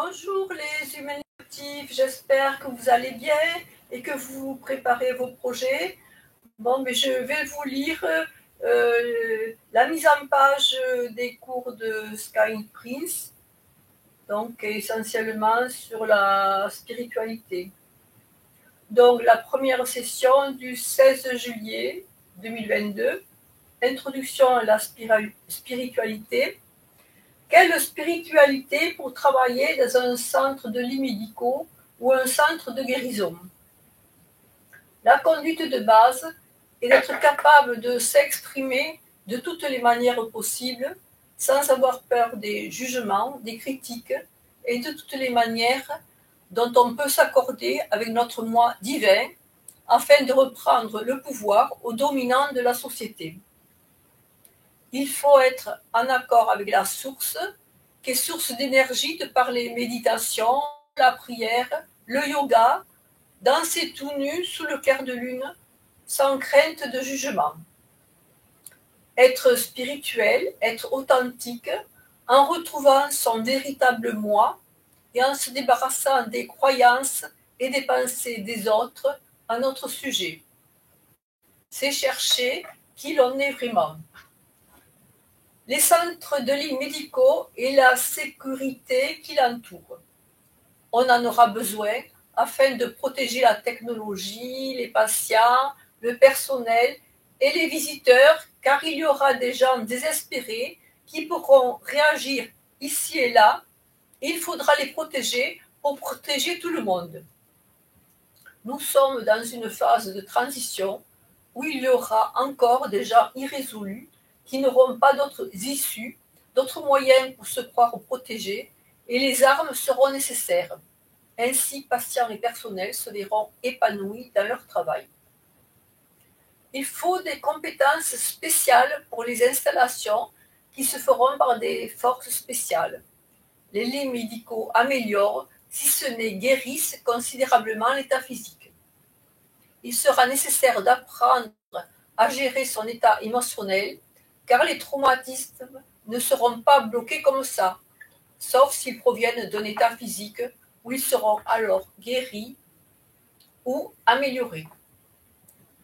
Bonjour les humains actifs, j'espère que vous allez bien et que vous préparez vos projets. Bon, mais je vais vous lire la mise en page des cours de Sky Prince, donc essentiellement sur la spiritualité. Donc la première session du 16 juillet 2022, introduction à la spiritualité. Quelle spiritualité pour travailler dans un centre de lits médicaux ou un centre de guérison? La conduite de base est d'être capable de s'exprimer de toutes les manières possibles, sans avoir peur des jugements, des critiques, et de toutes les manières dont on peut s'accorder avec notre moi divin, afin de reprendre le pouvoir aux dominants de la société. Il faut être en accord avec la source, qui est source d'énergie de par les méditations, la prière, le yoga, danser tout nu sous le clair de lune, sans crainte de jugement. Être spirituel, être authentique, en retrouvant son véritable moi et en se débarrassant des croyances et des pensées des autres à notre sujet. C'est chercher qui l'on est vraiment. Les centres de lits médicaux et la sécurité qui l'entoure. On en aura besoin afin de protéger la technologie, les patients, le personnel et les visiteurs, car il y aura des gens désespérés qui pourront réagir ici et là, et il faudra les protéger pour protéger tout le monde. Nous sommes dans une phase de transition où il y aura encore des gens irrésolus qui n'auront pas d'autres issues, d'autres moyens pour se croire protégés, et les armes seront nécessaires. Ainsi, patients et personnels se verront épanouis dans leur travail. Il faut des compétences spéciales pour les installations qui se feront par des forces spéciales. Les lits médicaux améliorent, si ce n'est guérissent, considérablement l'état physique. Il sera nécessaire d'apprendre à gérer son état émotionnel, car les traumatismes ne seront pas bloqués comme ça, sauf s'ils proviennent d'un état physique où ils seront alors guéris ou améliorés.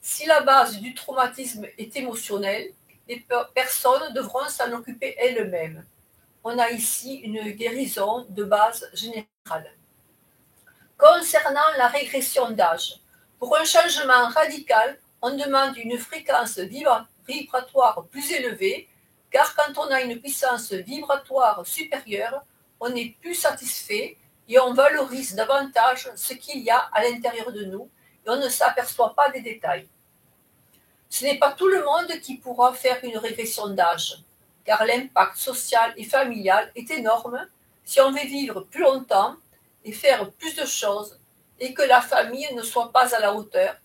Si la base du traumatisme est émotionnelle, les personnes devront s'en occuper elles-mêmes. On a ici une guérison de base générale. Concernant la régression d'âge, pour un changement radical, on demande une fréquence vibratoire plus élevée, car quand on a une puissance vibratoire supérieure, on est plus satisfait et on valorise davantage ce qu'il y a à l'intérieur de nous et on ne s'aperçoit pas des détails. Ce n'est pas tout le monde qui pourra faire une régression d'âge, car l'impact social et familial est énorme si on veut vivre plus longtemps et faire plus de choses, et que la famille ne soit pas à la hauteur.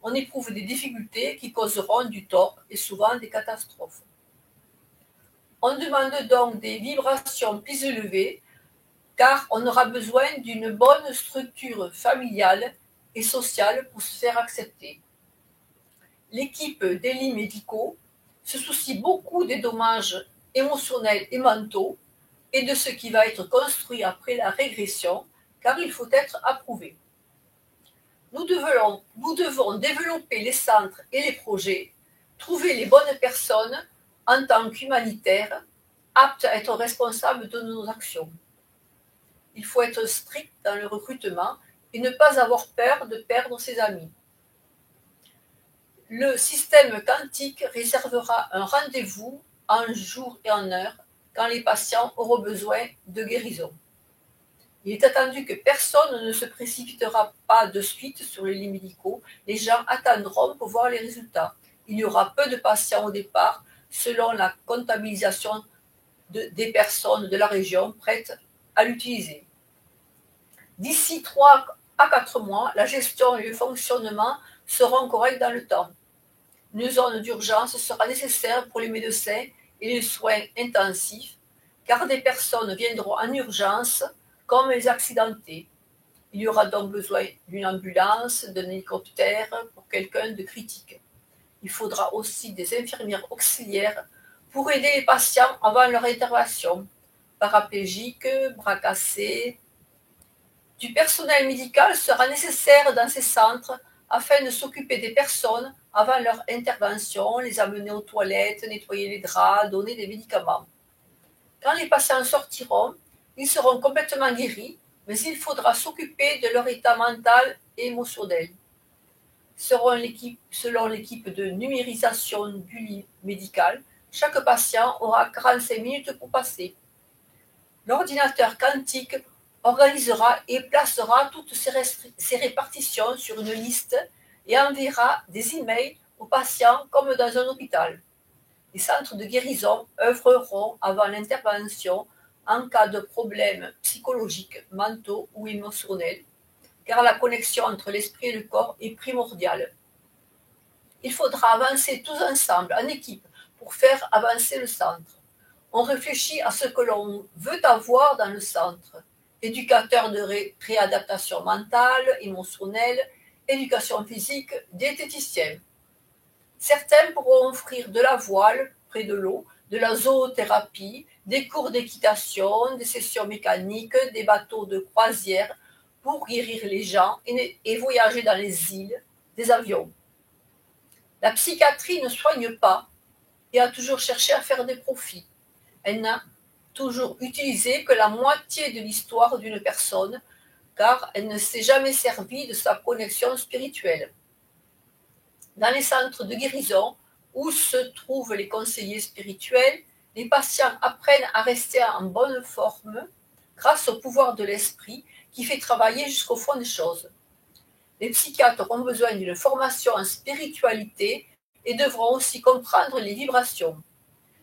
On éprouve des difficultés qui causeront du tort et souvent des catastrophes. On demande donc des vibrations plus élevées, car on aura besoin d'une bonne structure familiale et sociale pour se faire accepter. L'équipe des lits médicaux se soucie beaucoup des dommages émotionnels et mentaux et de ce qui va être construit après la régression, car il faut être approuvé. Nous devons développer les centres et les projets, trouver les bonnes personnes en tant qu'humanitaires, aptes à être responsables de nos actions. Il faut être strict dans le recrutement et ne pas avoir peur de perdre ses amis. Le système quantique réservera un rendez-vous en jour et en heure quand les patients auront besoin de guérison. Il est attendu que personne ne se précipitera pas de suite sur les lits médicaux. Les gens attendront pour voir les résultats. Il y aura peu de patients au départ, selon la comptabilisation des personnes de la région prêtes à l'utiliser. D'ici 3 à 4 mois, la gestion et le fonctionnement seront corrects dans le temps. Une zone d'urgence sera nécessaire pour les médecins et les soins intensifs, car des personnes viendront en urgence comme les accidentés. Il y aura donc besoin d'une ambulance, d'un hélicoptère pour quelqu'un de critique. Il faudra aussi des infirmières auxiliaires pour aider les patients avant leur intervention, paraplégiques, bras cassés, Du personnel médical sera nécessaire dans ces centres afin de s'occuper des personnes avant leur intervention, les amener aux toilettes, nettoyer les draps, donner des médicaments. Quand les patients sortiront, ils seront complètement guéris, mais il faudra s'occuper de leur état mental et émotionnel. Selon l'équipe de numérisation du lit médical, chaque patient aura 45 minutes pour passer. L'ordinateur quantique organisera et placera toutes ces répartitions sur une liste et enverra des emails aux patients comme dans un hôpital. Les centres de guérison œuvreront avant l'intervention en cas de problèmes psychologiques, mentaux ou émotionnels, car la connexion entre l'esprit et le corps est primordiale. Il faudra avancer tous ensemble, en équipe, pour faire avancer le centre. On réfléchit à ce que l'on veut avoir dans le centre. Éducateur de réadaptation mentale, émotionnelle, éducation physique, diététicien. Certains pourront offrir de la voile près de l'eau, de la zoothérapie, des cours d'équitation, des sessions mécaniques, des bateaux de croisière pour guérir les gens et voyager dans les îles, des avions. La psychiatrie ne soigne pas et a toujours cherché à faire des profits. Elle n'a toujours utilisé que la moitié de l'histoire d'une personne, car elle ne s'est jamais servie de sa connexion spirituelle. Dans les centres de guérison, où se trouvent les conseillers spirituels, les patients apprennent à rester en bonne forme grâce au pouvoir de l'esprit qui fait travailler jusqu'au fond des choses. Les psychiatres ont besoin d'une formation en spiritualité et devront aussi comprendre les vibrations.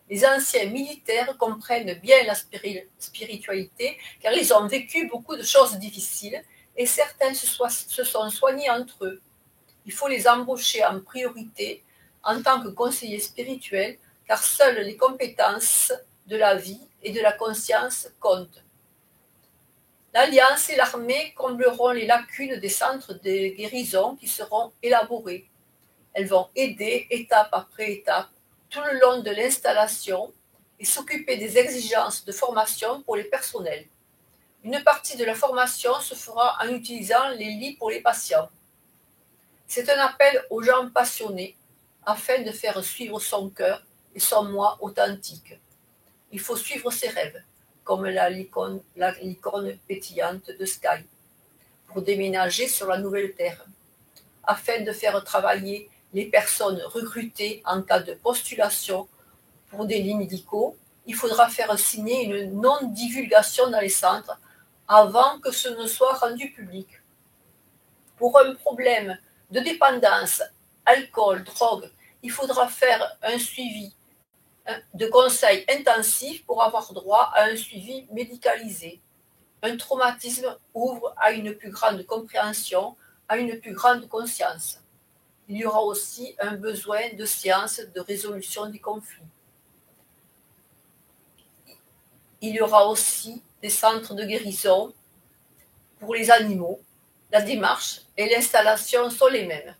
Les anciens militaires comprennent bien la spiritualité car ils ont vécu beaucoup de choses difficiles et certains se sont soignés entre eux. Il faut les embaucher en priorité en tant que conseillers spirituels car seules les compétences de la vie et de la conscience comptent. L'Alliance et l'armée combleront les lacunes des centres de guérison qui seront élaborés. Elles vont aider étape après étape tout le long de l'installation et s'occuper des exigences de formation pour les personnels. Une partie de la formation se fera en utilisant les lits pour les patients. C'est un appel aux gens passionnés afin de faire suivre son cœur et son moi authentique. Il faut suivre ses rêves, comme la licorne pétillante de Sky, pour déménager sur la nouvelle terre, afin de faire travailler les personnes recrutées en cas de postulation pour des lits médicaux. Il faudra faire signer une non-divulgation dans les centres avant que ce ne soit rendu public. Pour un problème de dépendance, alcool, drogue, il faudra faire un suivi de conseils intensifs pour avoir droit à un suivi médicalisé. Un traumatisme ouvre à une plus grande compréhension, à une plus grande conscience. Il y aura aussi un besoin de science de résolution des conflits. Il y aura aussi des centres de guérison pour les animaux. La démarche et l'installation sont les mêmes.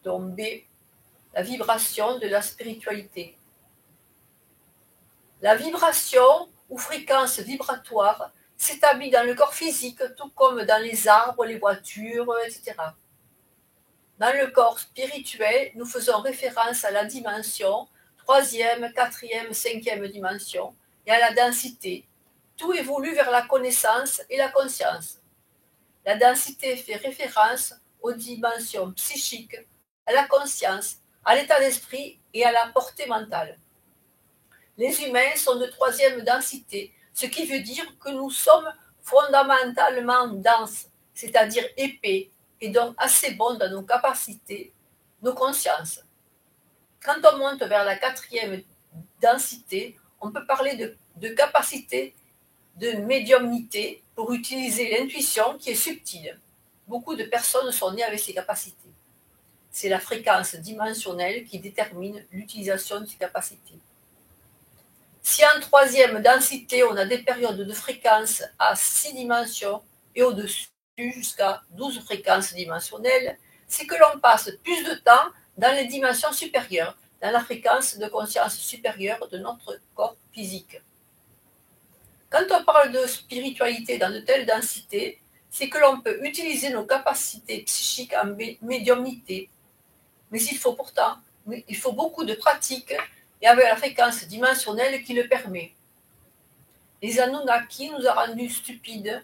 Donc B, la vibration de la spiritualité. La vibration ou fréquence vibratoire s'établit dans le corps physique tout comme dans les arbres, les voitures, etc. Dans le corps spirituel, nous faisons référence à la dimension, troisième, quatrième, cinquième dimension, et à la densité. Tout évolue vers la connaissance et la conscience. La densité fait référence aux dimensions psychiques, à la conscience, à l'état d'esprit et à la portée mentale. Les humains sont de troisième densité, ce qui veut dire que nous sommes fondamentalement denses, c'est-à-dire épais, et donc assez bons dans nos capacités, nos consciences. Quand on monte vers la quatrième densité, on peut parler de capacité de médiumnité pour utiliser l'intuition qui est subtile. Beaucoup de personnes sont nées avec ces capacités. C'est la fréquence dimensionnelle qui détermine l'utilisation de ces capacités. Si en troisième densité, on a des périodes de fréquence à 6 dimensions et au-dessus jusqu'à 12 fréquences dimensionnelles, c'est que l'on passe plus de temps dans les dimensions supérieures, dans la fréquence de conscience supérieure de notre corps physique. Quand on parle de spiritualité dans de telles densités, c'est que l'on peut utiliser nos capacités psychiques en médiumnité. Mais il faut beaucoup de pratique et avec la fréquence dimensionnelle qui le permet. Les Anunnaki nous ont rendus stupides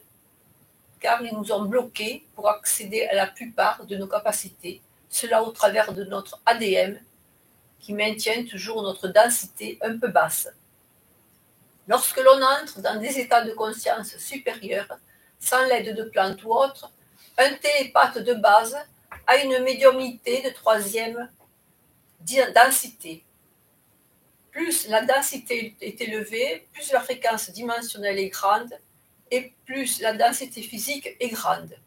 car ils nous ont bloqués pour accéder à la plupart de nos capacités, cela au travers de notre ADN qui maintient toujours notre densité un peu basse. Lorsque l'on entre dans des états de conscience supérieurs, sans l'aide de plantes ou autres, un télépathe de base a une médiumnité de troisième densité. Plus la densité est élevée, plus la fréquence dimensionnelle est grande et plus la densité physique est grande.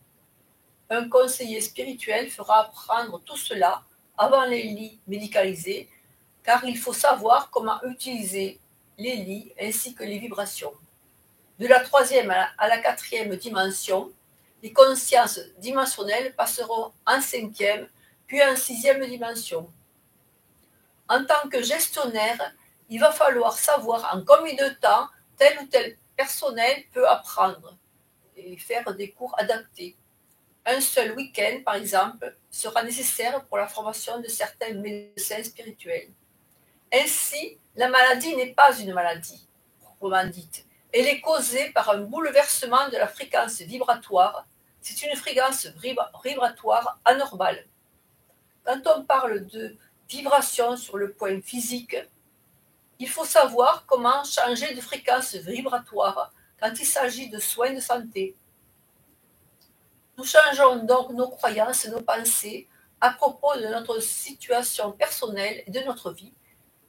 Un conseiller spirituel fera apprendre tout cela avant les lits médicalisés, car il faut savoir comment utiliser les lits ainsi que les vibrations. De la troisième à la quatrième dimension, les consciences dimensionnelles passeront en cinquième, puis en sixième dimension. En tant que gestionnaire, il va falloir savoir en combien de temps tel ou tel personnel peut apprendre et faire des cours adaptés. Un seul week-end, par exemple, sera nécessaire pour la formation de certains médecins spirituels. Ainsi, la maladie n'est pas une maladie, proprement dite. Elle est causée par un bouleversement de la fréquence vibratoire. C'est une fréquence vibratoire anormale. Quand on parle de vibration sur le point physique, il faut savoir comment changer de fréquence vibratoire quand il s'agit de soins de santé. Nous changeons donc nos croyances et nos pensées à propos de notre situation personnelle et de notre vie,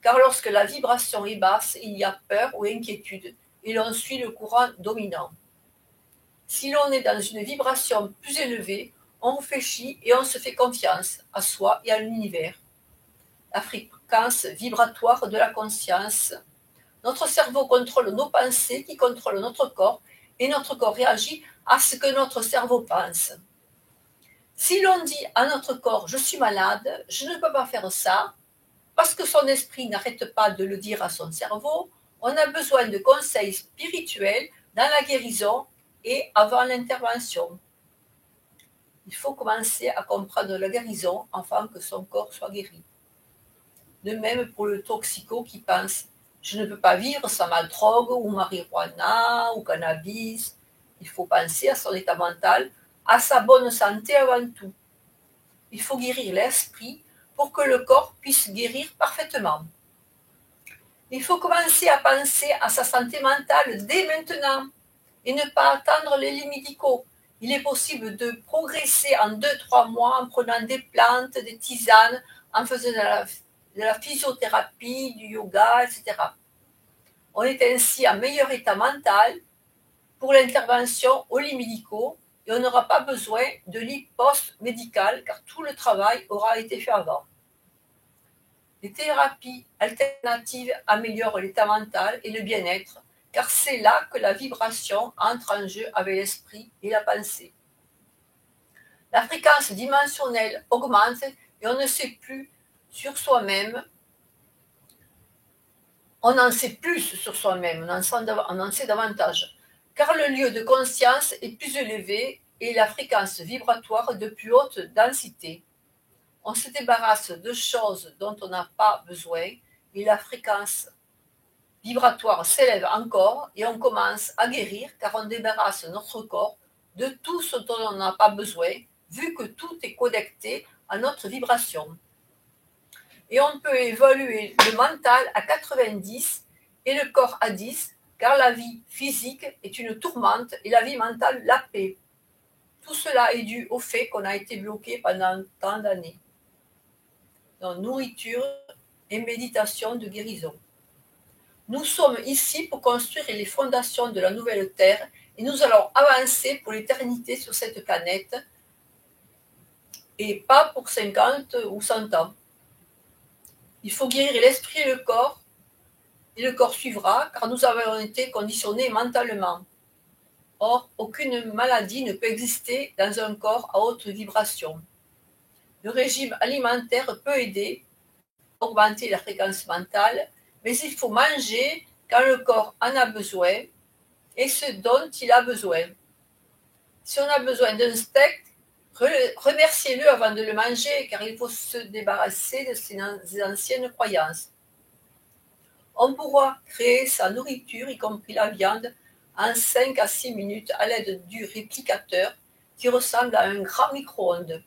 car lorsque la vibration est basse, il y a peur ou inquiétude et l'on suit le courant dominant. Si l'on est dans une vibration plus élevée, on réfléchit et on se fait confiance à soi et à l'univers. La fréquence vibratoire de la conscience. Notre cerveau contrôle nos pensées qui contrôlent notre corps et notre corps réagit à ce que notre cerveau pense. Si l'on dit à notre corps « je suis malade, je ne peux pas faire ça », parce que son esprit n'arrête pas de le dire à son cerveau, on a besoin de conseils spirituels dans la guérison et avant l'intervention. Il faut commencer à comprendre la guérison afin que son corps soit guéri. De même pour le toxico qui pense « je ne peux pas vivre sans ma drogue ou marijuana ou cannabis ». Il faut penser à son état mental, à sa bonne santé avant tout. Il faut guérir l'esprit pour que le corps puisse guérir parfaitement. Il faut commencer à penser à sa santé mentale dès maintenant et ne pas attendre les lits médicaux. Il est possible de progresser en 2-3 mois en prenant des plantes, des tisanes, en faisant de la physiothérapie, du yoga, etc. On est ainsi en meilleur état mental pour l'intervention aux lits médicaux et on n'aura pas besoin de lit post-médical car tout le travail aura été fait avant. Les thérapies alternatives améliorent l'état mental et le bien-être car c'est là que la vibration entre en jeu avec l'esprit et la pensée. La fréquence dimensionnelle augmente et on ne sait plus sur soi-même. On en sait plus sur soi-même, on en sait davantage, car le lieu de conscience est plus élevé et la fréquence vibratoire de plus haute densité. On se débarrasse de choses dont on n'a pas besoin et la fréquence vibratoire s'élève encore et on commence à guérir car on débarrasse notre corps de tout ce dont on n'a pas besoin vu que tout est connecté à notre vibration. Et on peut évaluer le mental à 90 et le corps à 10, car la vie physique est une tourmente et la vie mentale la paix. Tout cela est dû au fait qu'on a été bloqué pendant tant d'années. Donc, nourriture et méditation de guérison. Nous sommes ici pour construire les fondations de la nouvelle Terre et nous allons avancer pour l'éternité sur cette planète et pas pour 50 ou 100 ans. Il faut guérir l'esprit et le corps suivra, car nous avons été conditionnés mentalement. Or, aucune maladie ne peut exister dans un corps à haute vibration. Le régime alimentaire peut aider à augmenter la fréquence mentale, mais il faut manger quand le corps en a besoin et ce dont il a besoin. Si on a besoin d'un steak, remerciez-le avant de le manger, car il faut se débarrasser de ses anciennes croyances. On pourra créer sa nourriture, y compris la viande, en 5 à 6 minutes à l'aide du réplicateur qui ressemble à un grand micro-ondes.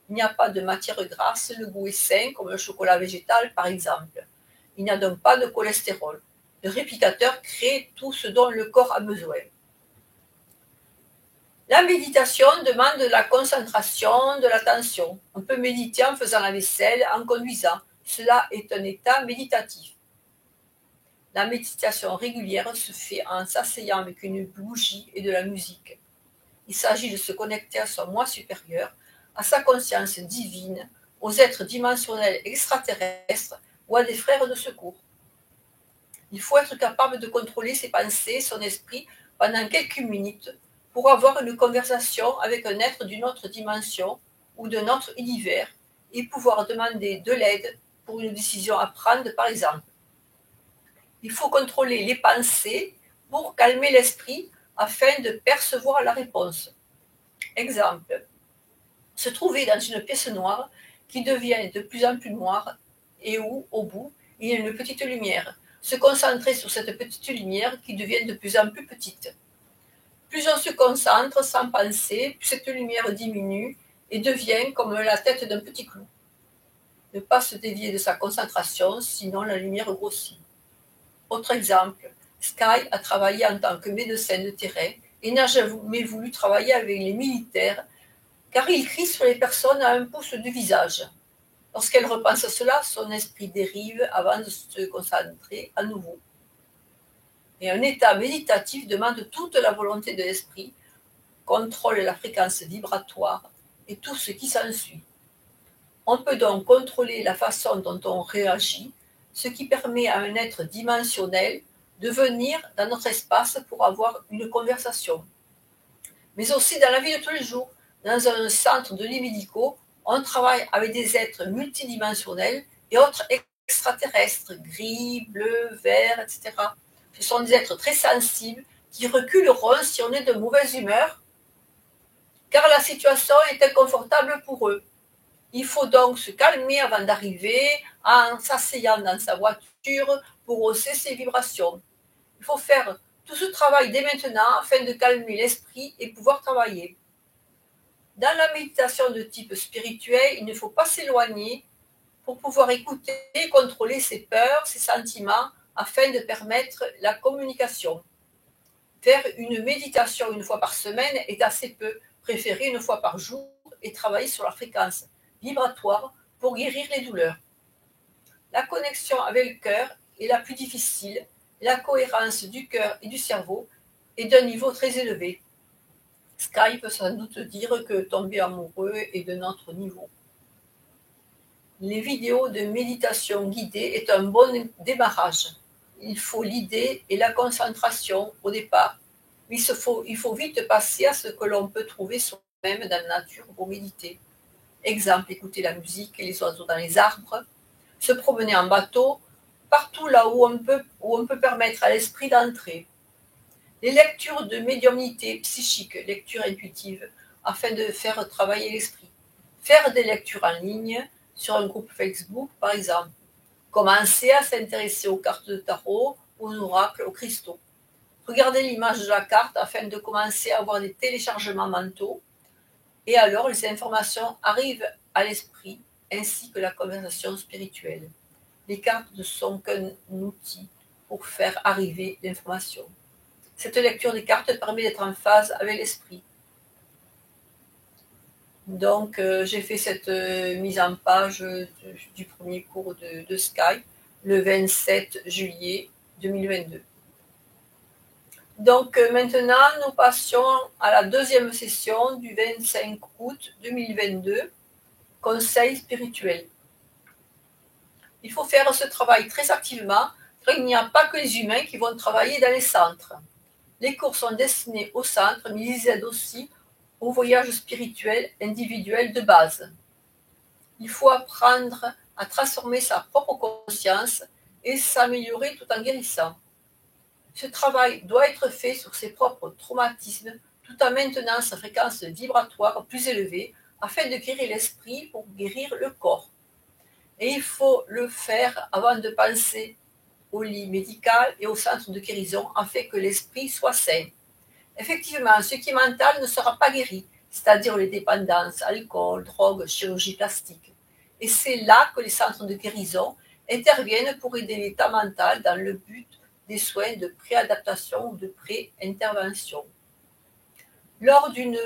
Il n'y a pas de matière grasse, le goût est sain, comme le chocolat végétal par exemple. Il n'y a donc pas de cholestérol. Le réplicateur crée tout ce dont le corps a besoin. La méditation demande de la concentration, de l'attention. On peut méditer en faisant la vaisselle, en conduisant. Cela est un état méditatif. La méditation régulière se fait en s'asseyant avec une bougie et de la musique. Il s'agit de se connecter à son moi supérieur, à sa conscience divine, aux êtres dimensionnels extraterrestres ou à des frères de secours. Il faut être capable de contrôler ses pensées, son esprit pendant quelques minutes pour avoir une conversation avec un être d'une autre dimension ou d'un autre univers et pouvoir demander de l'aide pour une décision à prendre par exemple. Il faut contrôler les pensées pour calmer l'esprit afin de percevoir la réponse. Exemple, se trouver dans une pièce noire qui devient de plus en plus noire et où, au bout, il y a une petite lumière. Se concentrer sur cette petite lumière qui devient de plus en plus petite. Plus on se concentre sans penser, plus cette lumière diminue et devient comme la tête d'un petit clou. Ne pas se dévier de sa concentration, sinon la lumière grossit. Autre exemple, Sky a travaillé en tant que médecin de terrain et n'a jamais voulu travailler avec les militaires car il crie sur les personnes à un pouce du visage. Lorsqu'elle repense à cela, son esprit dérive avant de se concentrer à nouveau. Et un état méditatif demande toute la volonté de l'esprit, contrôle la fréquence vibratoire et tout ce qui s'ensuit. On peut donc contrôler la façon dont on réagit, ce qui permet à un être dimensionnel de venir dans notre espace pour avoir une conversation. Mais aussi dans la vie de tous les jours, dans un centre de lits médicaux, on travaille avec des êtres multidimensionnels et autres extraterrestres, gris, bleu, vert, etc. Ce sont des êtres très sensibles qui reculeront si on est de mauvaise humeur, car la situation est inconfortable pour eux. Il faut donc se calmer avant d'arriver en s'asseyant dans sa voiture pour hausser ses vibrations. Il faut faire tout ce travail dès maintenant afin de calmer l'esprit et pouvoir travailler. Dans la méditation de type spirituel, il ne faut pas s'éloigner pour pouvoir écouter et contrôler ses peurs, ses sentiments, afin de permettre la communication. Faire une méditation une fois par semaine est assez peu, préférez une fois par jour et travailler sur la fréquence vibratoire pour guérir les douleurs. La connexion avec le cœur est la plus difficile, la cohérence du cœur et du cerveau est d'un niveau très élevé. Sky peut sans doute dire que tomber amoureux est de notre niveau. Les vidéos de méditation guidée est un bon démarrage. Il faut l'idée et la concentration au départ. Il faut vite passer à ce que l'on peut trouver soi-même dans la nature pour méditer. Exemple, écouter la musique et les oiseaux dans les arbres, se promener en bateau, partout là où on peut permettre à l'esprit d'entrer. Les lectures de médiumnité psychique, lecture intuitive, afin de faire travailler l'esprit. Faire des lectures en ligne, sur un groupe Facebook par exemple. Commencer à s'intéresser aux cartes de tarot, aux oracles, aux cristaux. Regarder l'image de la carte afin de commencer à avoir des téléchargements mentaux. Et alors les informations arrivent à l'esprit ainsi que la conversation spirituelle. Les cartes ne sont qu'un outil pour faire arriver l'information. Cette lecture des cartes permet d'être en phase avec l'esprit. Donc, j'ai fait cette mise en page du premier cours de Sky le 27 juillet 2022. Donc, maintenant, nous passons à la deuxième session du 25 août 2022, conseil spirituel. Il faut faire ce travail très activement, car il n'y a pas que les humains qui vont travailler dans les centres. Les cours sont destinés aux centres, mais ils aident aussi au voyage spirituel individuel de base. Il faut apprendre à transformer sa propre conscience et s'améliorer tout en guérissant. Ce travail doit être fait sur ses propres traumatismes tout en maintenant sa fréquence vibratoire plus élevée afin de guérir l'esprit pour guérir le corps. Et il faut le faire avant de penser au lit médical et au centre de guérison afin que l'esprit soit sain. Effectivement, ce qui est mental ne sera pas guéri, c'est-à-dire les dépendances, alcool, drogue, chirurgie plastique. Et c'est là que les centres de guérison interviennent pour aider l'état mental dans le but des soins de préadaptation ou de pré-intervention. Lors d'une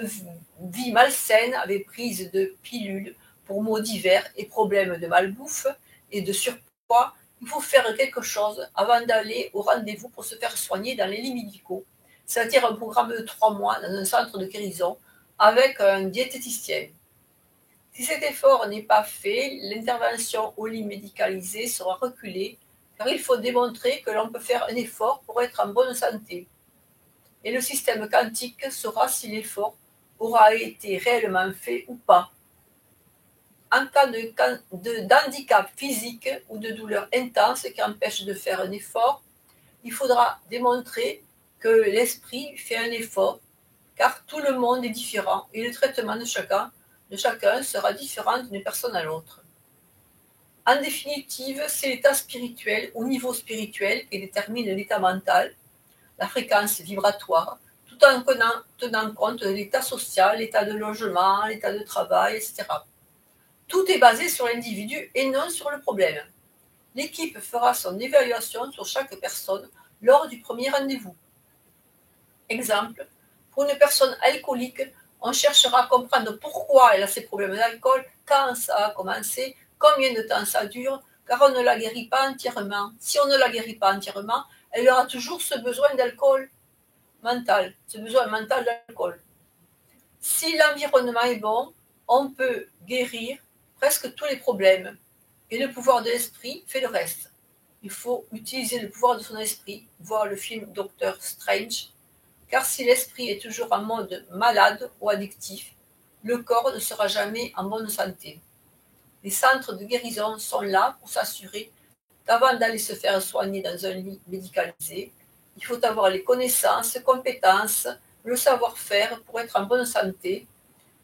vie malsaine avec prise de pilules pour maux divers et problèmes de malbouffe et de surpoids, il faut faire quelque chose avant d'aller au rendez-vous pour se faire soigner dans les lits médicaux, c'est-à-dire un programme de 3 mois dans un centre de guérison avec un diététicien. Si cet effort n'est pas fait, l'intervention au lit médicalisé sera reculée, car il faut démontrer que l'on peut faire un effort pour être en bonne santé. Et le système quantique saura si l'effort aura été réellement fait ou pas. En cas d'handicap physique ou de douleur intense qui empêche de faire un effort, il faudra démontrer que l'esprit fait un effort, car tout le monde est différent et le traitement de chacun sera différent d'une personne à l'autre. En définitive, c'est l'état spirituel ou niveau spirituel qui détermine l'état mental, la fréquence vibratoire, tout en tenant compte de l'état social, l'état de logement, l'état de travail, etc. Tout est basé sur l'individu et non sur le problème. L'équipe fera son évaluation sur chaque personne lors du premier rendez-vous. Exemple, pour une personne alcoolique, on cherchera à comprendre pourquoi elle a ses problèmes d'alcool, quand ça a commencé, combien de temps ça dure, car on ne la guérit pas entièrement. Si on ne la guérit pas entièrement, elle aura toujours ce besoin d'alcool mental, ce besoin mental d'alcool. Si l'environnement est bon, on peut guérir presque tous les problèmes. Et le pouvoir de l'esprit fait le reste. Il faut utiliser le pouvoir de son esprit, voir le film Doctor Strange, car si l'esprit est toujours en mode malade ou addictif, le corps ne sera jamais en bonne santé. Les centres de guérison sont là pour s'assurer qu'avant d'aller se faire soigner dans un lit médicalisé, il faut avoir les connaissances, compétences, le savoir-faire pour être en bonne santé.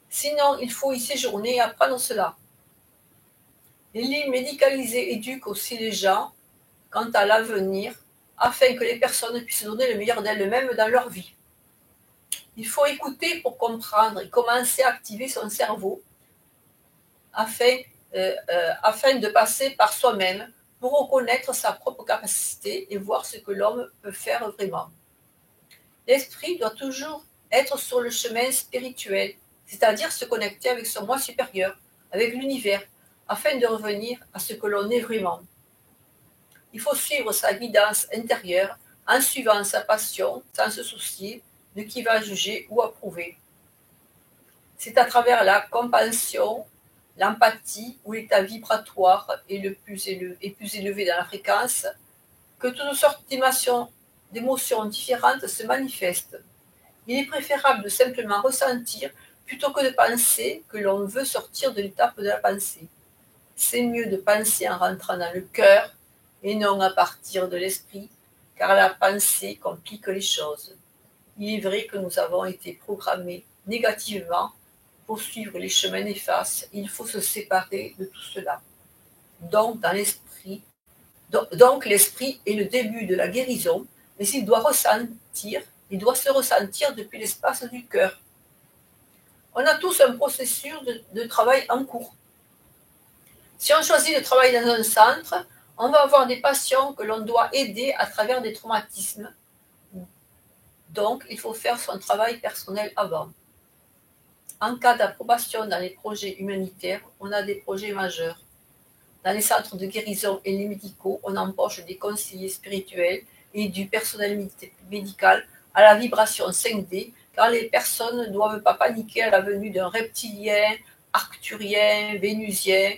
Sinon, il faut y séjourner et apprendre cela. Les lits médicalisés éduquent aussi les gens quant à l'avenir, afin que les personnes puissent donner le meilleur d'elles-mêmes dans leur vie. Il faut écouter pour comprendre et commencer à activer son cerveau afin de passer par soi-même pour reconnaître sa propre capacité et voir ce que l'homme peut faire vraiment. L'esprit doit toujours être sur le chemin spirituel, c'est-à-dire se connecter avec son moi supérieur, avec l'univers, afin de revenir à ce que l'on est vraiment. Il faut suivre sa guidance intérieure en suivant sa passion sans se soucier de qui va juger ou approuver. C'est à travers la compassion, l'empathie ou l'état vibratoire est plus élevé dans la fréquence que toutes sortes d'émotions différentes se manifestent. Il est préférable de simplement ressentir plutôt que de penser que l'on veut sortir de l'étape de la pensée. C'est mieux de penser en rentrant dans le cœur et non à partir de l'esprit, car la pensée complique les choses. Il est vrai que nous avons été programmés négativement pour suivre les chemins néfastes. Il faut se séparer de tout cela. Donc l'esprit est le début de la guérison, mais il doit se ressentir depuis l'espace du cœur. On a tous un processus de travail en cours. Si on choisit de travailler dans un centre, on va avoir des patients que l'on doit aider à travers des traumatismes. Donc, il faut faire son travail personnel avant. En cas d'approbation dans les projets humanitaires, on a des projets majeurs. Dans les centres de guérison et les médicaux, on embauche des conseillers spirituels et du personnel médical à la vibration 5D, car les personnes ne doivent pas paniquer à la venue d'un reptilien, arcturien, vénusien,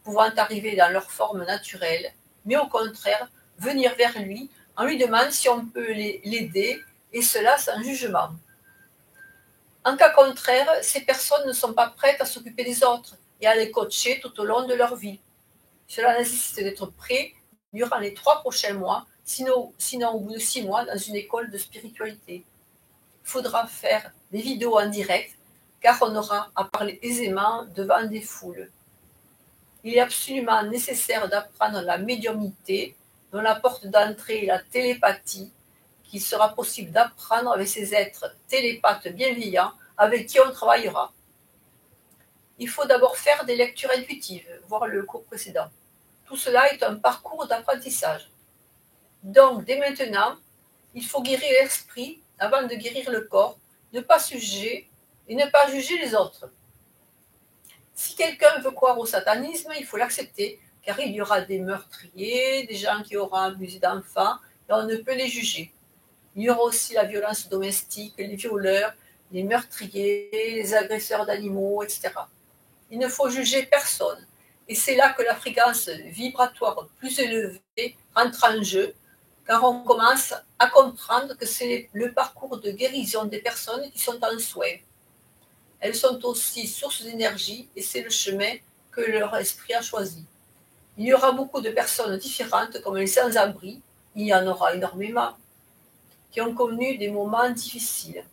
pouvant arriver dans leur forme naturelle, mais au contraire, venir vers lui en lui demandant si on peut l'aider, et cela sans jugement. En cas contraire, ces personnes ne sont pas prêtes à s'occuper des autres et à les coacher tout au long de leur vie. Cela nécessite d'être prêt durant les 3 prochains mois sinon au bout de 6 mois dans une école de spiritualité. Il faudra faire des vidéos en direct car on aura à parler aisément devant des foules. Il est absolument nécessaire d'apprendre la médiumnité, dont la porte d'entrée est la télépathie, qu'il sera possible d'apprendre avec ces êtres télépathes bienveillants avec qui on travaillera. Il faut d'abord faire des lectures intuitives, voir le cours précédent. Tout cela est un parcours d'apprentissage. Donc, dès maintenant, il faut guérir l'esprit avant de guérir le corps, ne pas se juger et ne pas juger les autres. Si quelqu'un veut croire au satanisme, il faut l'accepter, car il y aura des meurtriers, des gens qui auront abusé d'enfants, et on ne peut les juger. Il y aura aussi la violence domestique, les violeurs, les meurtriers, les agresseurs d'animaux, etc. Il ne faut juger personne. Et c'est là que la fréquence vibratoire plus élevée entre en jeu, car on commence à comprendre que c'est le parcours de guérison des personnes qui sont en soins. Elles sont aussi source d'énergie et c'est le chemin que leur esprit a choisi. Il y aura beaucoup de personnes différentes comme les sans-abri, il y en aura énormément, qui ont connu des moments difficiles.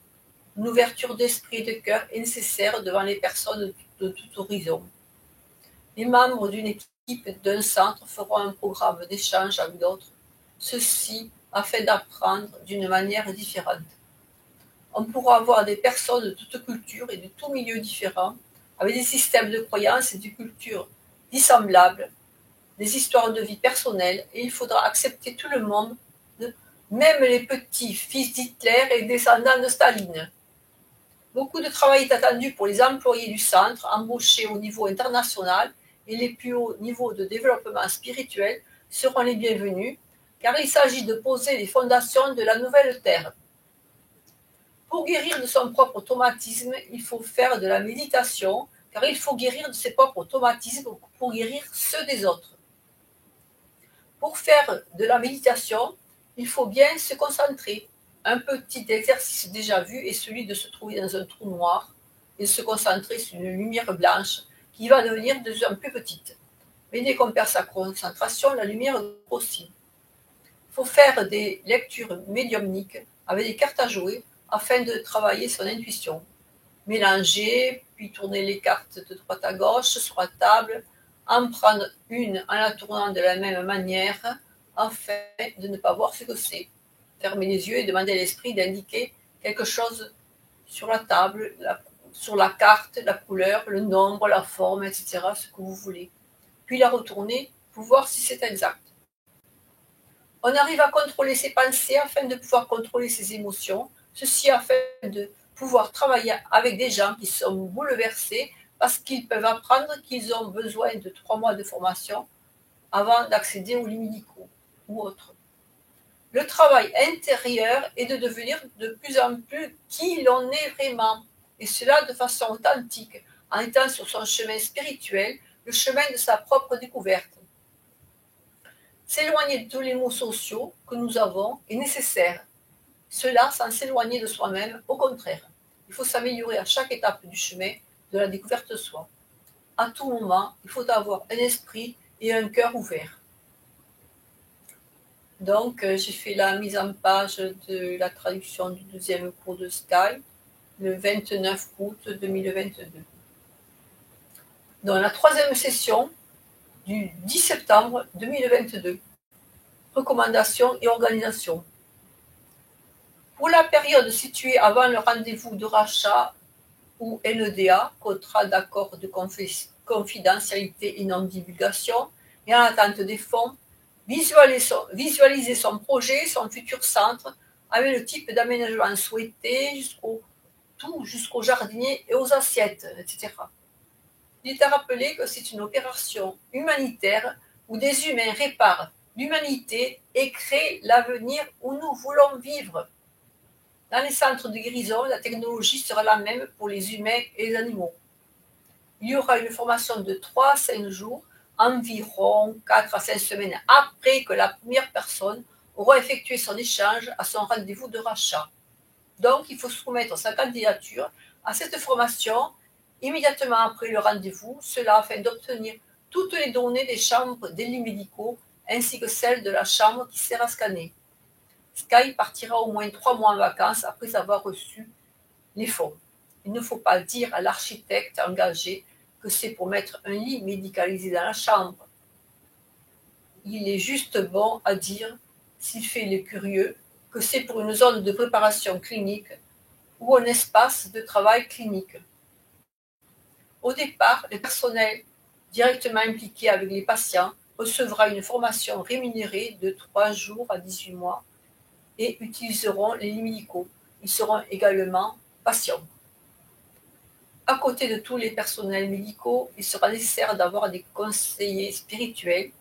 Une ouverture d'esprit et de cœur est nécessaire devant les personnes de tout horizon. Les membres d'une équipe d'un centre feront un programme d'échange avec d'autres, ceci afin d'apprendre d'une manière différente. On pourra avoir des personnes de toute culture et de tous milieux différents, avec des systèmes de croyances et de cultures dissemblables, des histoires de vie personnelles, et il faudra accepter tout le monde, même les petits fils d'Hitler et descendants de Staline. Beaucoup de travail est attendu pour les employés du centre, embauchés au niveau international, et les plus hauts niveaux de développement spirituel seront les bienvenus, car il s'agit de poser les fondations de la nouvelle Terre. Pour guérir de son propre automatisme, il faut faire de la méditation, car il faut guérir de ses propres automatismes pour guérir ceux des autres. Pour faire de la méditation, il faut bien se concentrer. Un petit exercice déjà vu est celui de se trouver dans un trou noir et de se concentrer sur une lumière blanche qui va devenir de plus en plus petite. Mais dès qu'on perd sa concentration, la lumière grossit. Il faut faire des lectures médiumniques avec des cartes à jouer afin de travailler son intuition. Mélanger, puis tourner les cartes de droite à gauche sur la table, en prendre une en la tournant de la même manière afin de ne pas voir ce que c'est. Fermer les yeux et demander à l'esprit d'indiquer quelque chose sur la table, sur la carte, la couleur, le nombre, la forme, etc., ce que vous voulez. Puis la retourner pour voir si c'est exact. On arrive à contrôler ses pensées afin de pouvoir contrôler ses émotions, ceci afin de pouvoir travailler avec des gens qui sont bouleversés parce qu'ils peuvent apprendre qu'ils ont besoin de 3 mois de formation avant d'accéder aux lits médicaux ou autres. Le travail intérieur est de devenir de plus en plus qui l'on est vraiment, et cela de façon authentique, en étant sur son chemin spirituel, le chemin de sa propre découverte. S'éloigner de tous les maux sociaux que nous avons est nécessaire. Cela sans s'éloigner de soi-même, au contraire. Il faut s'améliorer à chaque étape du chemin de la découverte de soi. À tout moment, il faut avoir un esprit et un cœur ouverts. Donc, j'ai fait la mise en page de la traduction du 12e cours de Sky le 29 août 2022. Dans la 3e session du 10 septembre 2022. Recommandations et organisation. Pour la période située avant le rendez-vous de rachat ou NDA, contrat d'accord de confidentialité et non-divulgation, et en attente des fonds, visualiser son projet, son futur centre, avec le type d'aménagement souhaité, jusqu'au jardinier et aux assiettes, etc. Il est à rappeler que c'est une opération humanitaire où des humains réparent l'humanité et créent l'avenir où nous voulons vivre. Dans les centres de guérison, la technologie sera la même pour les humains et les animaux. Il y aura une formation de 3 à 5 jours, environ 4 à 5 semaines après que la première personne aura effectué son échange à son rendez-vous de rachat. Donc, il faut soumettre sa candidature à cette formation immédiatement après le rendez-vous, cela afin d'obtenir toutes les données des chambres des lits médicaux ainsi que celle de la chambre qui sert à scanner. Sky partira au moins 3 mois en vacances après avoir reçu les fonds. Il ne faut pas dire à l'architecte engagé que c'est pour mettre un lit médicalisé dans la chambre. Il est juste bon à dire, s'il fait le curieux, que c'est pour une zone de préparation clinique ou un espace de travail clinique. Au départ, le personnel directement impliqué avec les patients recevra une formation rémunérée de 3 jours à 18 mois et utiliseront les lits médicaux. Ils seront également patients. À côté de tous les personnels médicaux, il sera nécessaire d'avoir des conseillers spirituels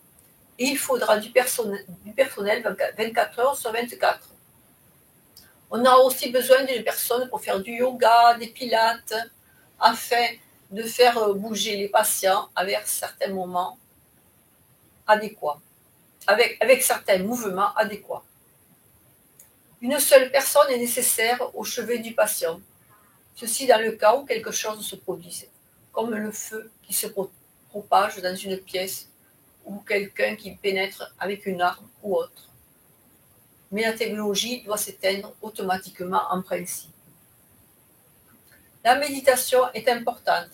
et il faudra du personnel 24 heures sur 24. On aura aussi besoin d'une personne pour faire du yoga, des pilates, afin de faire bouger les patients avec certains moments adéquats, avec certains mouvements adéquats. Une seule personne est nécessaire au chevet du patient. Ceci dans le cas où quelque chose se produise, comme le feu qui se propage dans une pièce ou quelqu'un qui pénètre avec une arme ou autre. Mais la technologie doit s'éteindre automatiquement en principe. La méditation est importante,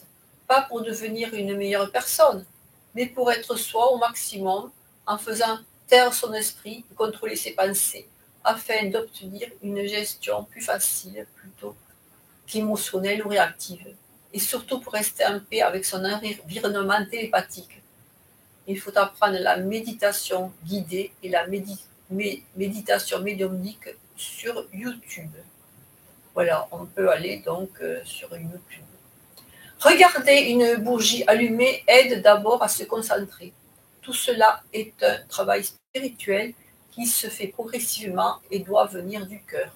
pas pour devenir une meilleure personne, mais pour être soi au maximum en faisant taire son esprit et contrôler ses pensées afin d'obtenir une gestion plus facile plutôt qu'émotionnelle ou réactive, et surtout pour rester en paix avec son environnement télépathique. Il faut apprendre la méditation guidée et la méditation médiumnique sur YouTube. Voilà, on peut aller donc sur YouTube. Regarder une bougie allumée aide d'abord à se concentrer. Tout cela est un travail spirituel qui se fait progressivement et doit venir du cœur.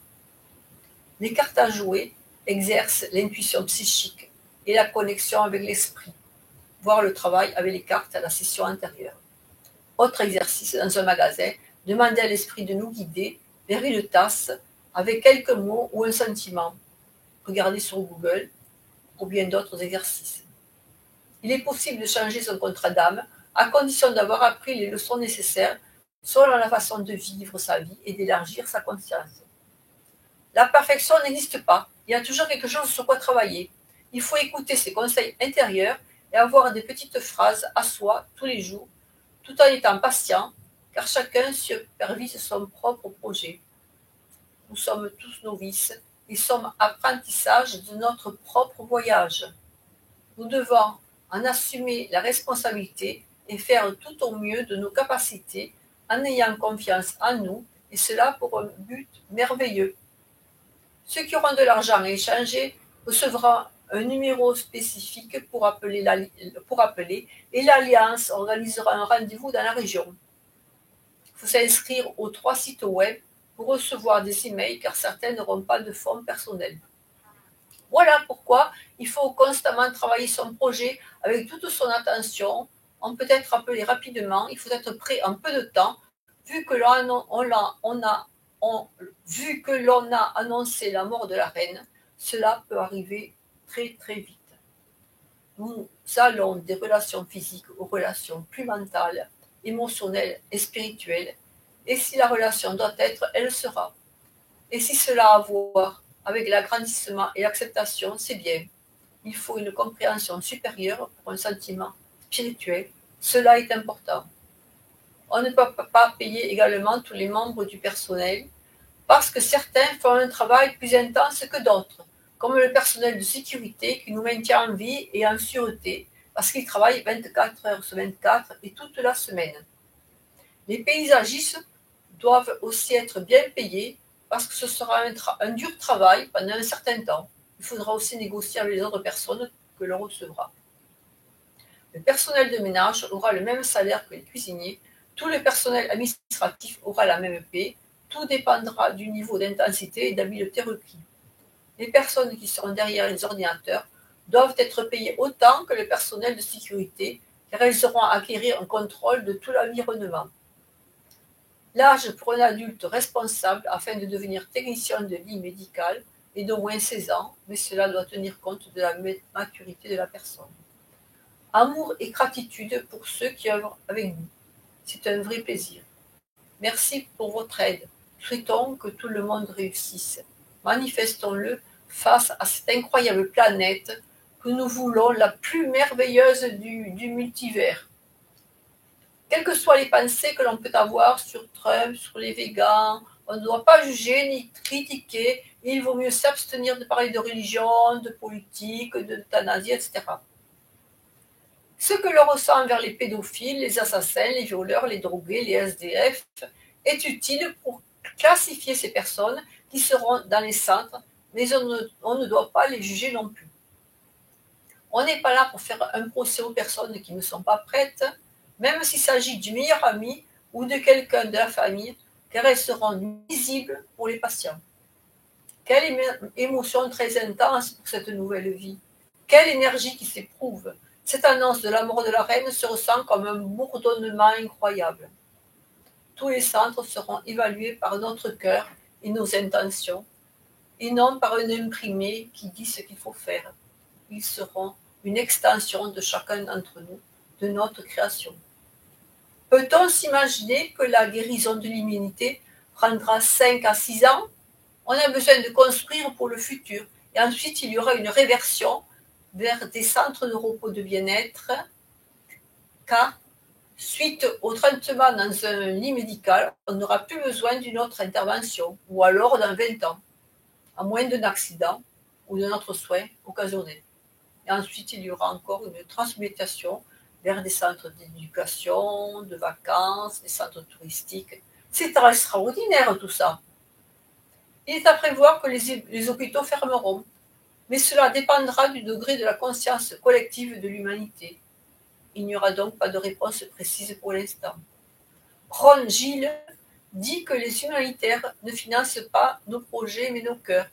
Les cartes à jouer exercent l'intuition psychique et la connexion avec l'esprit, voire le travail avec les cartes à la session antérieure. Autre exercice dans un magasin, demander à l'esprit de nous guider vers une tasse avec quelques mots ou un sentiment. Regardez sur Google ou bien d'autres exercices. Il est possible de changer son contrat d'âme à condition d'avoir appris les leçons nécessaires selon la façon de vivre sa vie et d'élargir sa conscience. La perfection n'existe pas, il y a toujours quelque chose sur quoi travailler. Il faut écouter ses conseils intérieurs et avoir des petites phrases à soi tous les jours, tout en étant patient, car chacun supervise son propre projet. Nous sommes tous novices et sommes apprentissage de notre propre voyage. Nous devons en assumer la responsabilité et faire tout au mieux de nos capacités en ayant confiance en nous, et cela pour un but merveilleux. Ceux qui auront de l'argent à échanger recevront un numéro spécifique pour appeler et l'Alliance organisera un rendez-vous dans la région. Il faut s'inscrire aux 3 sites web pour recevoir des emails car certains n'auront pas de fonds personnels. Voilà pourquoi il faut constamment travailler son projet avec toute son attention. On peut être appelé rapidement, il faut être prêt en peu de temps, vu que l'on a annoncé la mort de la reine. Cela peut arriver très très vite. Nous allons des relations physiques aux relations plus mentales, émotionnelles et spirituelles, et si la relation doit être, elle sera. Et si cela a à voir avec l'agrandissement et l'acceptation, c'est bien. Il faut une compréhension supérieure pour un sentiment spirituel. Cela est important. On ne peut pas payer également tous les membres du personnel parce que certains font un travail plus intense que d'autres, comme le personnel de sécurité qui nous maintient en vie et en sûreté parce qu'ils travaillent 24 heures sur 24 et toute la semaine. Les paysagistes doivent aussi être bien payés parce que ce sera un dur travail pendant un certain temps. Il faudra aussi négocier avec les autres personnes que l'on recevra. Le personnel de ménage aura le même salaire que les cuisiniers. Tout le personnel administratif aura la même paie. Tout dépendra du niveau d'intensité et d'habileté requis. Les personnes qui seront derrière les ordinateurs doivent être payées autant que le personnel de sécurité, car elles auront à acquérir un contrôle de tout l'environnement. L'âge pour un adulte responsable afin de devenir technicien de lit médical est d'au moins 16 ans, mais cela doit tenir compte de la maturité de la personne. Amour et gratitude pour ceux qui œuvrent avec nous. C'est un vrai plaisir. Merci pour votre aide. Souhaitons que tout le monde réussisse. Manifestons-le face à cette incroyable planète que nous voulons la plus merveilleuse du multivers. Quelles que soient les pensées que l'on peut avoir sur Trump, sur les végans, on ne doit pas juger ni critiquer. Il vaut mieux s'abstenir de parler de religion, de politique, d'euthanasie, etc. Ce que l'on ressent envers les pédophiles, les assassins, les violeurs, les drogués, les SDF est utile pour classifier ces personnes qui seront dans les centres, mais on ne doit pas les juger non plus. On n'est pas là pour faire un procès aux personnes qui ne sont pas prêtes, même s'il s'agit du meilleur ami ou de quelqu'un de la famille, car elles seront nuisibles pour les patients. Quelle émotion très intense pour cette nouvelle vie. Quelle énergie qui s'éprouve. Cette annonce de la mort de la reine se ressent comme un bourdonnement incroyable. Tous les centres seront évalués par notre cœur et nos intentions, et non par un imprimé qui dit ce qu'il faut faire. Ils seront une extension de chacun d'entre nous, de notre création. Peut-on s'imaginer que la guérison de l'immunité prendra 5 à 6 ans? On a besoin de construire pour le futur. Et ensuite, il y aura une réversion vers des centres de repos de bien-être, car suite au traitement dans un lit médical, on n'aura plus besoin d'une autre intervention, ou alors dans 20 ans, à moins d'un accident ou d'un autre soin occasionné. Et ensuite, il y aura encore une transmutation vers des centres d'éducation, de vacances, des centres touristiques. C'est extraordinaire tout ça. Il est à prévoir que les hôpitaux fermeront, mais cela dépendra du degré de la conscience collective de l'humanité. Il n'y aura donc pas de réponse précise pour l'instant. Ron Gilles dit que les humanitaires ne financent pas nos projets mais nos cœurs.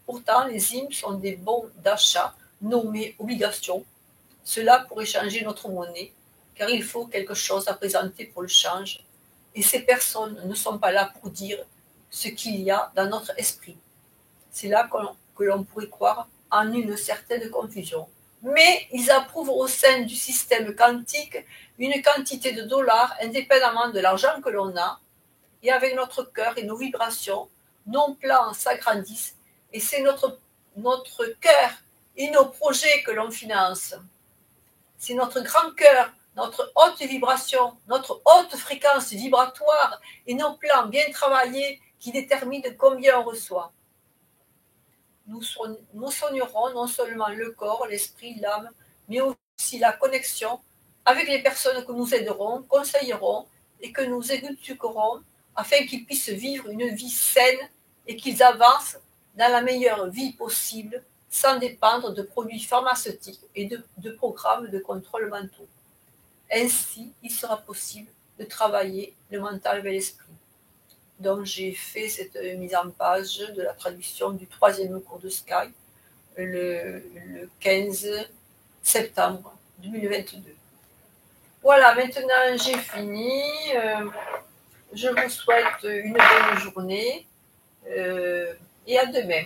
Pourtant, les hymnes sont des bons d'achat nommés obligations. Cela pourrait changer notre monnaie, car il faut quelque chose à présenter pour le change, et ces personnes ne sont pas là pour dire ce qu'il y a dans notre esprit. C'est là que l'on pourrait croire en une certaine confusion. Mais ils approuvent au sein du système quantique une quantité de dollars indépendamment de l'argent que l'on a, et avec notre cœur et nos vibrations, nos plans s'agrandissent, et c'est notre cœur et nos projets que l'on finance. C'est notre grand cœur, notre haute vibration, notre haute fréquence vibratoire et nos plans bien travaillés qui déterminent combien on reçoit. Nous soignerons non seulement le corps, l'esprit, l'âme, mais aussi la connexion avec les personnes que nous aiderons, conseillerons et que nous éduquerons afin qu'ils puissent vivre une vie saine et qu'ils avancent dans la meilleure vie possible sans dépendre de produits pharmaceutiques et de programmes de contrôle mentaux. Ainsi, il sera possible de travailler le mental et l'esprit. Donc, j'ai fait cette mise en page de la traduction du 3e cours de Sky le 15 septembre 2022. Voilà, maintenant j'ai fini. Je vous souhaite une bonne journée et à demain.